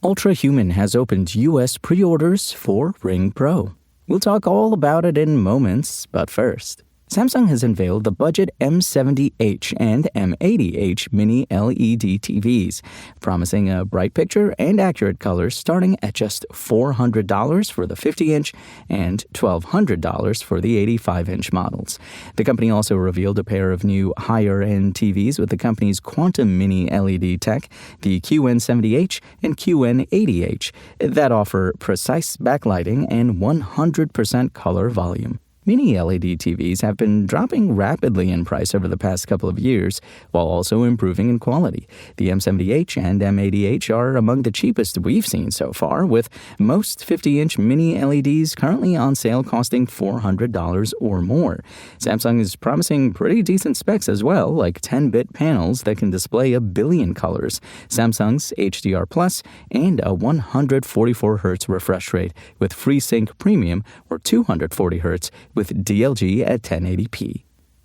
Ultrahuman has opened U.S. pre-orders for Ring Pro. We'll talk all about it in moments, but first, Samsung has unveiled the budget M70H and M80H mini LED TVs, promising a bright picture and accurate colors starting at just $400 for the 50-inch and $1,200 for the 85-inch models. The company also revealed a pair of new higher-end TVs with the company's Quantum Mini LED tech, the QN70H and QN80H, that offer precise backlighting and 100% color volume. Mini LED TVs have been dropping rapidly in price over the past couple of years, while also improving in quality. The M70H and M80H are among the cheapest we've seen so far, with most 50-inch mini LEDs currently on sale costing $400 or more. Samsung is promising pretty decent specs as well, like 10-bit panels that can display 1 billion colors, Samsung's HDR Plus, and a 144Hz refresh rate with FreeSync Premium or 240Hz with DLG at 1080p.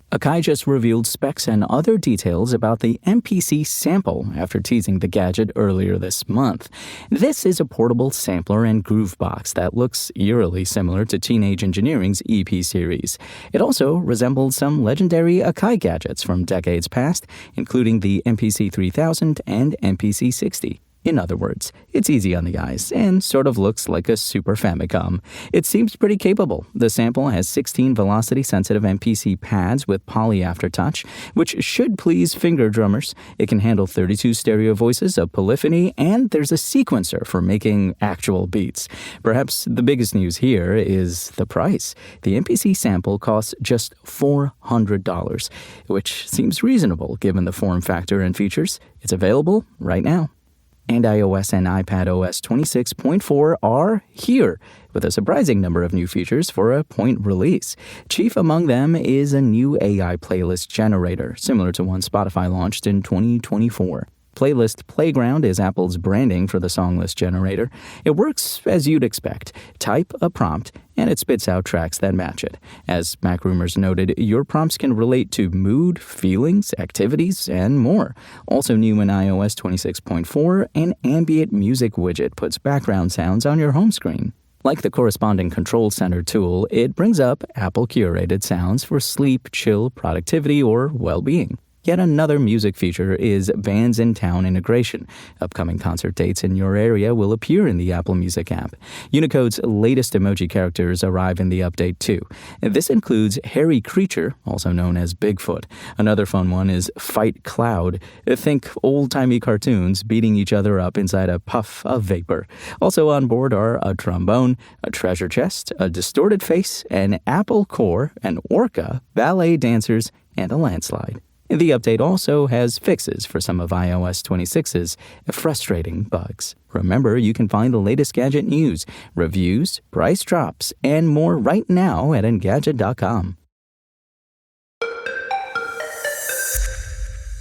Akai just revealed specs and other details about the MPC Sample after teasing the gadget earlier this month. This is a portable sampler and groove box that looks eerily similar to Teenage Engineering's EP series. It also resembles some legendary Akai gadgets from decades past, including the MPC 3000 and MPC 60. In other words, it's easy on the eyes and sort of looks like a Super Famicom. It seems pretty capable. The sample has 16 velocity-sensitive MPC pads with poly aftertouch, which should please finger drummers. It can handle 32 stereo voices, a polyphony, and there's a sequencer for making actual beats. Perhaps the biggest news here is the price. The MPC sample costs just $400, which seems reasonable given the form factor and features. It's available right now. And iOS and iPadOS 26.4 are here, with a surprising number of new features for a point release. Chief among them is a new AI playlist generator, similar to one Spotify launched in 2024. Playlist Playground is Apple's branding for the song list generator. It works as you'd expect. Type a prompt, and it spits out tracks that match it. As MacRumors noted, your prompts can relate to mood, feelings, activities, and more. Also new in iOS 26.4, an ambient music widget puts background sounds on your home screen. Like the corresponding Control Center tool, it brings up Apple-curated sounds for sleep, chill, productivity, or well-being. Yet another music feature is Bands in Town integration. Upcoming concert dates in your area will appear in the Apple Music app. Unicode's latest emoji characters arrive in the update too. This includes Hairy Creature, also known as Bigfoot. Another fun one is Fight Cloud. Think old-timey cartoons beating each other up inside a puff of vapor. Also on board are a trombone, a treasure chest, a distorted face, an apple core, an orca, ballet dancers, and a landslide. The update also has fixes for some of iOS 26's frustrating bugs. Remember, you can find the latest gadget news, reviews, price drops, and more right now at Engadget.com.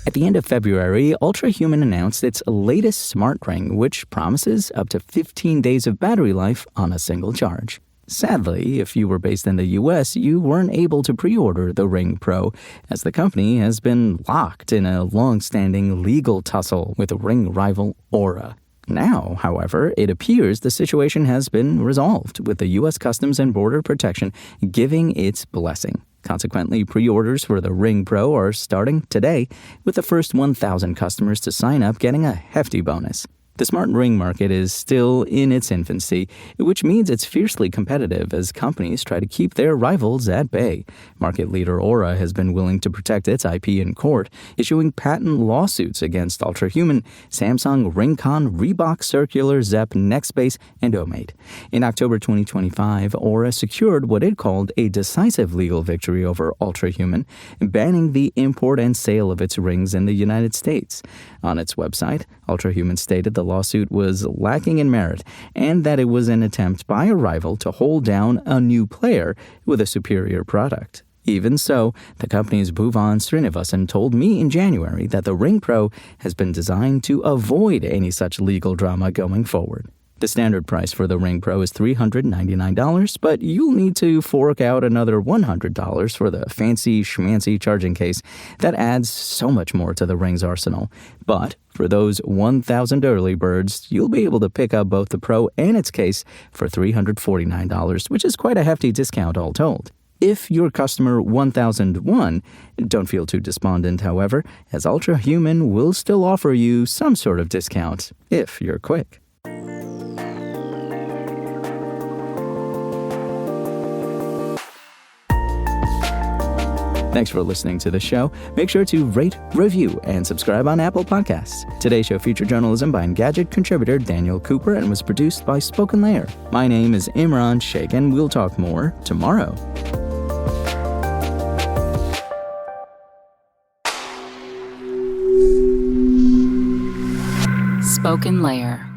At the end of February, Ultrahuman announced its latest smart ring, which promises up to 15 days of battery life on a single charge. Sadly, if you were based in the U.S., you weren't able to pre-order the Ring Pro, as the company has been locked in a long-standing legal tussle with Ring rival Oura. Now, however, it appears the situation has been resolved, with the U.S. Customs and Border Protection giving its blessing. Consequently, pre-orders for the Ring Pro are starting today, with the first 1,000 customers to sign up getting a hefty bonus. The smart ring market is still in its infancy, which means it's fiercely competitive as companies try to keep their rivals at bay. Market leader Oura has been willing to protect its IP in court, issuing patent lawsuits against Ultrahuman, Samsung, Ringcon, Reebok, Circular, Zepp, Nextbase, and Omate. In October 2025, Oura secured what it called a decisive legal victory over Ultrahuman, banning the import and sale of its rings in the United States. On its website, Ultrahuman stated the lawsuit was lacking in merit and that it was an attempt by a rival to hold down a new player with a superior product. Even so, the company's Bhuvan Srinivasan told me in January that the Ring Pro has been designed to avoid any such legal drama going forward. The standard price for the Ring Pro is $399, but you'll need to fork out another $100 for the fancy schmancy charging case that adds so much more to the Ring's arsenal. But for those 1,000 early birds, you'll be able to pick up both the Pro and its case for $349, which is quite a hefty discount all told. If you're customer 1001, don't feel too despondent, however, as Ultrahuman will still offer you some sort of discount, if you're quick. Thanks for listening to the show. Make sure to rate, review, and subscribe on Apple Podcasts. Today's show featured journalism by Engadget contributor Daniel Cooper and was produced by Spoken Layer. My name is Imran Sheikh, and we'll talk more tomorrow. Spoken Layer.